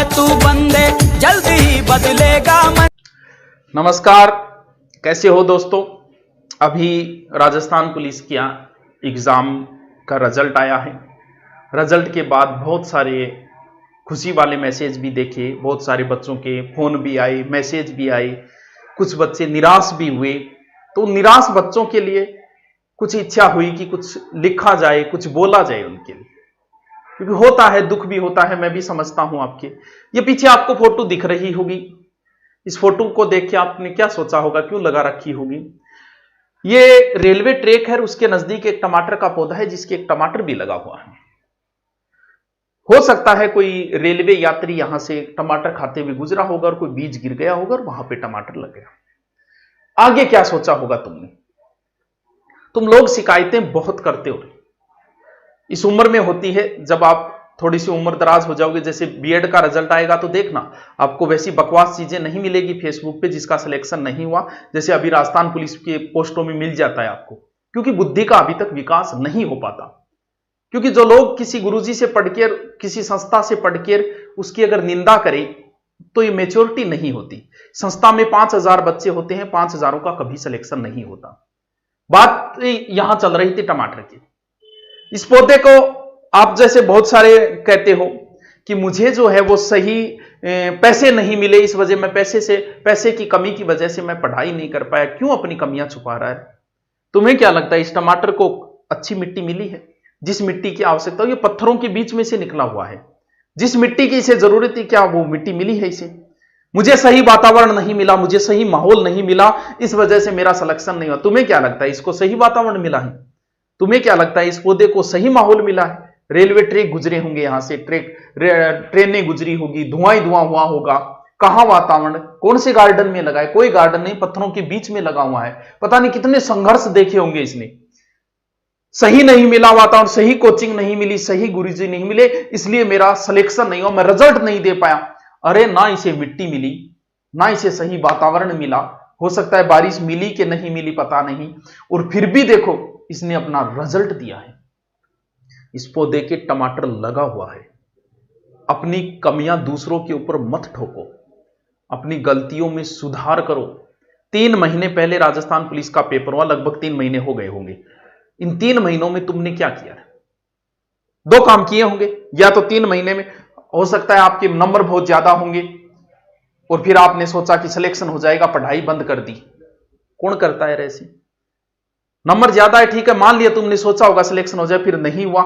है तू बंदे, जल्दी ही बदलेगा मन। नमस्कार, कैसे हो दोस्तों। अभी राजस्थान पुलिस का एग्जाम का रिजल्ट आया है। रिजल्ट के बाद बहुत सारे खुशी वाले मैसेज भी देखे, बहुत सारे बच्चों के फोन भी आए, मैसेज भी आए, कुछ बच्चे निराश भी हुए। तो निराश बच्चों के लिए कुछ इच्छा हुई कि कुछ लिखा जाए, कुछ बोला जाए उनके लिए, क्योंकि होता है, दुख भी होता है, मैं भी समझता हूं आपके। ये पीछे आपको फोटो दिख रही होगी, इस फोटो को देख के आपने क्या सोचा होगा, क्यों लगा रखी होगी। ये रेलवे ट्रैक है, उसके नजदीक एक टमाटर का पौधा है जिसके एक टमाटर भी लगा हुआ है। हो सकता है कोई रेलवे यात्री यहां से टमाटर खाते हुए गुजरा होगा और कोई बीज गिर गया होगा और वहां पे टमाटर लग गया। आगे क्या सोचा होगा तुमने। तुम लोग शिकायतें बहुत करते हो, इस उम्र में होती है। जब आप थोड़ी सी उम्र दराज हो जाओगे, जैसे बीएड का रिजल्ट आएगा तो देखना आपको वैसी बकवास चीजें नहीं मिलेगी फेसबुक पे जिसका सिलेक्शन नहीं हुआ, जैसे अभी राजस्थान पुलिस के पोस्टों में मिल जाता है आपको, क्योंकि बुद्धि का अभी तक विकास नहीं हो पाता। क्योंकि जो लोग किसी गुरुजी से पढ़कर, किसी संस्था से पढ़कर उसकी अगर निंदा करें तो ये मैच्योरिटी नहीं होती। संस्था में 5000 बच्चे होते हैं, 5000 का कभी सिलेक्शन नहीं होता। बात यहां चल रही थी टमाटर की। इस पौधे को आप जैसे बहुत सारे कहते हो कि मुझे जो है वो सही पैसे नहीं मिले, इस वजह मैं पैसे की कमी की वजह से मैं पढ़ाई नहीं कर पाया। क्यों अपनी कमियां छुपा रहा है। तुम्हें क्या लगता है इस टमाटर को अच्छी मिट्टी मिली है, जिस मिट्टी की आवश्यकता हो? ये पत्थरों के बीच में से निकला हुआ है, जिस मिट्टी की इसे जरूरत थी क्या वो मिट्टी मिली है इसे? मुझे सही वातावरण नहीं मिला, मुझे सही माहौल नहीं मिला, इस वजह से मेरा सिलेक्शन नहीं हुआ। तुम्हें क्या लगता है इसको सही वातावरण मिला है? तुम्हें क्या लगता है इस पौधे को सही माहौल मिला है? रेलवे ट्रैक गुजरे होंगे, यहां से ट्रेनें गुजरी होगी, धुआं ही धुआं हुआ होगा। कहां वातावरण, कौन से गार्डन में लगा है? कोई गार्डन नहीं, पत्थरों के बीच में लगा हुआ है। पता नहीं कितने संघर्ष देखे होंगे इसने। सही नहीं मिला वातावरण, सही कोचिंग नहीं मिली, सही गुरुजी नहीं मिले, इसलिए मेरा सिलेक्शन नहीं हुआ, मैं रिजल्ट नहीं दे पाया। अरे ना इसे मिट्टी मिली, ना इसे सही वातावरण मिला, हो सकता है बारिश मिली कि नहीं मिली पता नहीं, और फिर भी देखो इसने अपना रिजल्ट दिया है। इस पौधे के टमाटर लगा हुआ है। अपनी कमियां दूसरों के ऊपर मत ठोको, अपनी गलतियों में सुधार करो। 3 महीने पहले राजस्थान पुलिस का पेपर हुआ, लगभग 3 महीने हो गए होंगे। इन 3 महीनों में तुमने क्या किया है? 2 काम किए होंगे। या तो 3 महीने में हो सकता है आपके नंबर बहुत ज्यादा होंगे और फिर आपने सोचा कि सिलेक्शन हो जाएगा, पढ़ाई बंद कर दी। कौन करता है ऐसे? नंबर ज्यादा है, ठीक है, मान लिया तुमने सोचा होगा सिलेक्शन हो जाए, फिर नहीं हुआ।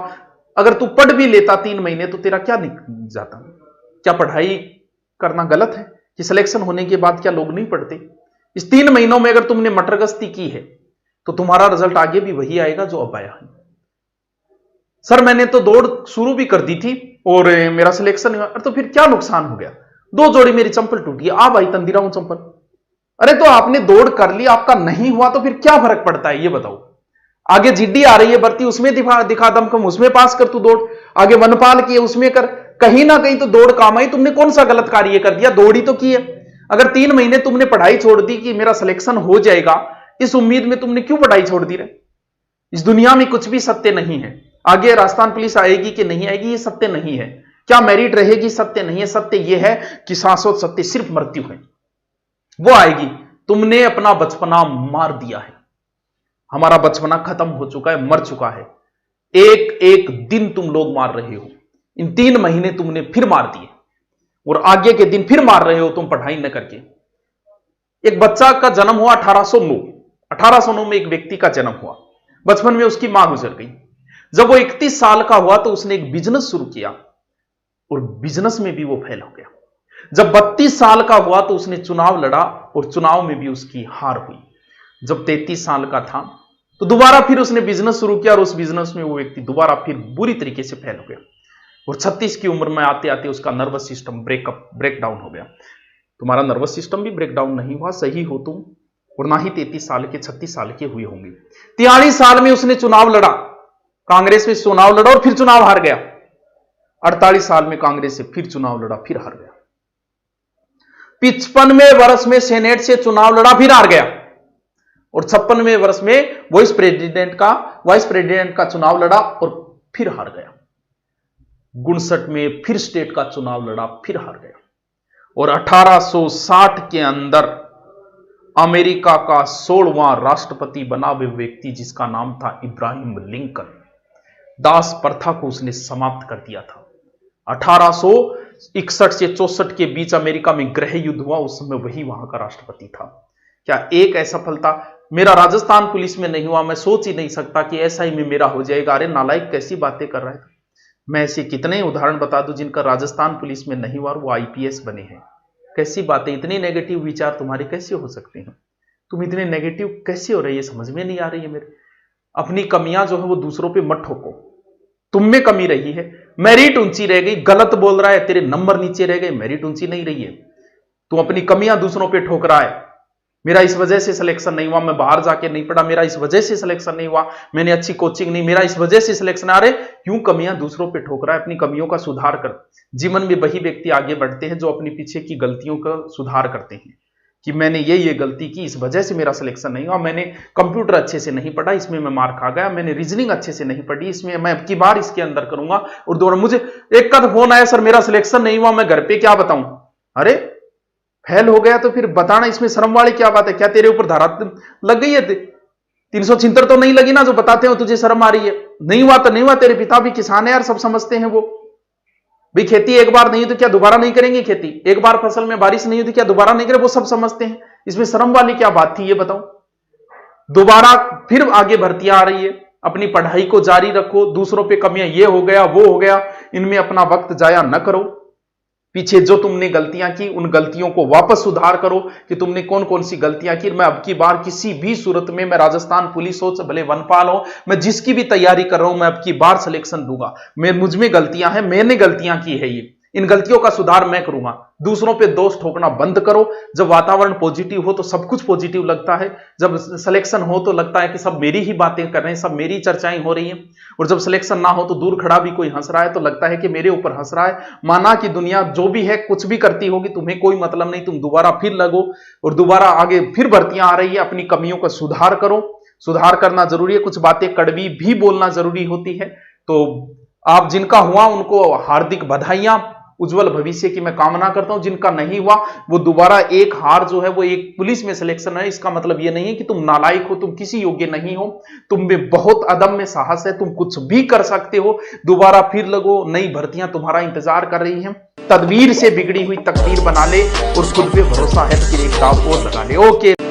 अगर तू पढ़ भी लेता 3 महीने तो तेरा क्या निकल जाता? क्या पढ़ाई करना गलत है कि सिलेक्शन होने के बाद क्या लोग नहीं पढ़ते? इस 3 महीनों में अगर तुमने मटरगस्ती की है तो तुम्हारा रिजल्ट आगे भी वही आएगा जो अब आया है। सर मैंने तो दौड़ शुरू भी कर दी थी और मेरा सिलेक्शन हुआ, तो फिर क्या नुकसान हो गया? 2 जोड़ी मेरी चंपल टूट गई, आ भाई तंदीरा हूं चंपल। अरे तो आपने दौड़ कर ली, आपका नहीं हुआ तो फिर क्या फर्क पड़ता है ये बताओ? आगे जीडी आ रही है भर्ती, उसमें दिखा दमखम, उसमें पास कर तू दौड़। आगे वनपाल की है उसमें कर, कहीं ना कहीं तो दौड़ काम आई। तुमने कौन सा गलत कार्य कर दिया? दौड़ी तो की है। अगर 3 महीने तुमने पढ़ाई छोड़ दी कि मेरा सिलेक्शन हो जाएगा, इस उम्मीद में तुमने क्यों पढ़ाई छोड़ दी रहे? इस दुनिया में कुछ भी सत्य नहीं है। आगे राजस्थान पुलिस आएगी कि नहीं आएगी ये सत्य नहीं है। क्या मेरिट रहेगी? सत्य नहीं है। सत्य यह है कि शाश्वत सत्य सिर्फ मृत्यु है, वो आएगी। तुमने अपना बचपना मार दिया है, हमारा बचपना खत्म हो चुका है, मर चुका है। एक एक दिन तुम लोग मार रहे हो। इन 3 महीने तुमने फिर मार दिए और आगे के दिन फिर मार रहे हो तुम पढ़ाई न करके। एक बच्चा का जन्म हुआ 1809 में एक व्यक्ति का जन्म हुआ। बचपन में उसकी मां गुजर गई। जब वो 31 साल का हुआ तो उसने एक बिजनेस शुरू किया और बिजनेस में भी वो फेल हो गया। जब 32 साल का हुआ तो उसने चुनाव लड़ा और चुनाव में भी उसकी हार हुई। जब 33 साल का था तो दोबारा फिर उसने बिजनेस शुरू किया और उस बिजनेस में वो व्यक्ति दोबारा फिर बुरी तरीके से फेल हो गया। और 36 की उम्र में आते आते उसका नर्वस सिस्टम ब्रेक डाउन हो गया। तुम्हारा नर्वस सिस्टम भी ब्रेक डाउन नहीं हुआ, सही हो तुम, और ना ही 33 साल के 36 साल के हुए होंगे। 43 साल में उसने चुनाव लड़ा, कांग्रेस में चुनाव लड़ा और फिर चुनाव हार गया। 48 साल में कांग्रेस से फिर चुनाव लड़ा, फिर हार गया। 55वें वर्ष में सेनेट से चुनाव लड़ा, फिर हार गया। और 56वें वर्ष में वाइस प्रेसिडेंट का चुनाव लड़ा और फिर हार गया। 59 में फिर स्टेट का चुनाव लड़ा, फिर हार गया। और 1860 के अंदर अमेरिका का 16वां राष्ट्रपति बना वे व्यक्ति जिसका नाम था इब्राहिम लिंकन। दास प्रथा को उसने समाप्त कर दिया था। 1861 से 64 के बीच अमेरिका में गृह युद्ध हुआ, उस समय वही वहां का राष्ट्रपति था। क्या एक असफलता मेरा राजस्थान पुलिस में नहीं हुआ, मैं सोच ही नहीं सकता कि एसआई में मेरा हो जाएगा। अरे नालायक, कैसी बातें कर रहा है। मैं ऐसे कितने उदाहरण बता दूं जिनका राजस्थान पुलिस में नहीं हुआ और वो आईपीएस बने हैं। कैसी बातें, इतने नेगेटिव विचार तुम्हारे कैसे हो सकते हैं? तुम इतने नेगेटिव कैसे हो रही है, समझ में नहीं आ रही है मेरे। अपनी कमियां जो है वो दूसरों पे मत ठोको। तुम में कमी रही है, मेरिट ऊंची रह गई। गलत बोल रहा है, तेरे नंबर नीचे रह गए, मेरिट ऊंची नहीं रही है। तू अपनी कमियां दूसरों पे ठोक रहा है। मेरा इस वजह से सिलेक्शन नहीं हुआ, मैं बाहर जाके नहीं पढ़ा, मेरा इस वजह से सिलेक्शन नहीं हुआ, मैंने अच्छी कोचिंग नहीं, मेरा इस वजह से सिलेक्शन। आ रहे क्यों कमियां दूसरों पे ठोक रहा है? अपनी कमियों का सुधार कर। जीवन में वही व्यक्ति आगे बढ़ते हैं जो अपने पीछे की गलतियों का सुधार करते हैं कि मैंने ये गलती की, इस वजह से मेरा सिलेक्शन नहीं हुआ, मैंने कंप्यूटर अच्छे से नहीं पढ़ा, इसमें मैं मार खा गया, मैंने रीजनिंग अच्छे से नहीं पढ़ी, इसमें मैं अब की बार इसके अंदर करूंगा। और दोबारा मुझे एक का फोन आया, सर मेरा सिलेक्शन नहीं हुआ, मैं घर पे क्या बताऊं? अरे फेल हो गया तो फिर बताना, इसमें शर्म वाली क्या बात है? क्या तेरे ऊपर धारा लग गई है? 376 तो नहीं लगी ना जो बताते हो तुझे शर्म आ रही है? नहीं हुआ तो नहीं हुआ, तेरे पिता भी किसान है यार, सब समझते हैं वो भी। खेती एक बार नहीं तो क्या दोबारा नहीं करेंगे? खेती एक बार फसल में बारिश नहीं हुई तो क्या दोबारा नहीं करें? वो सब समझते हैं। इसमें शर्म वाली क्या बात थी ये बताओ? दोबारा फिर आगे भर्तियां आ रही है, अपनी पढ़ाई को जारी रखो। दूसरों पे कमियां, ये हो गया वो हो गया, इनमें अपना वक्त जाया न करो। पीछे जो तुमने गलतियां की उन गलतियों को वापस सुधार करो कि तुमने कौन कौन सी गलतियां की। मैं अब की बार किसी भी सूरत में, मैं राजस्थान पुलिस हो भले वनपाल हो, मैं जिसकी भी तैयारी कर रहा हूं, मैं अब की बार सिलेक्शन दूंगा। मुझ में गलतियां हैं, मैंने गलतियां की है, ये इन गलतियों का सुधार मैं करूंगा। दूसरों पे दोष ठोकना बंद करो। जब वातावरण पॉजिटिव हो तो सब कुछ पॉजिटिव लगता है। जब सिलेक्शन हो तो लगता है कि सब मेरी ही बातें कर रहे हैं, सब मेरी चर्चाएं हो रही हैं। और जब सिलेक्शन ना हो तो दूर खड़ा भी कोई हंस रहा है तो लगता है कि मेरे ऊपर हंस रहा है। माना कि दुनिया जो भी है कुछ भी करती होगी, तुम्हें कोई मतलब नहीं, तुम दोबारा फिर लगो और दोबारा आगे फिर भर्तियां आ रही है। अपनी कमियों का सुधार करो। सुधार करना जरूरी है, कुछ बातें कड़वी भी बोलना जरूरी होती है। तो आप जिनका हुआ उनको हार्दिक बधाइयां, उज्जवल भविष्य की मैं कामना करता हूं। जिनका नहीं हुआ वो दोबारा एक हार जो है वो एक पुलिस में सिलेक्शन है, इसका मतलब ये नहीं है कि तुम नालायक हो, तुम किसी योग्य नहीं हो। तुम में बहुत अदम्य साहस है, तुम कुछ भी कर सकते हो। दोबारा फिर लगो, नई भर्तियां तुम्हारा इंतजार कर रही हैं। तदबीर से बिगड़ी हुई तकदीर बना ले और खुद पे भरोसा है तो फिर एक दाव और लगा ले। ओके।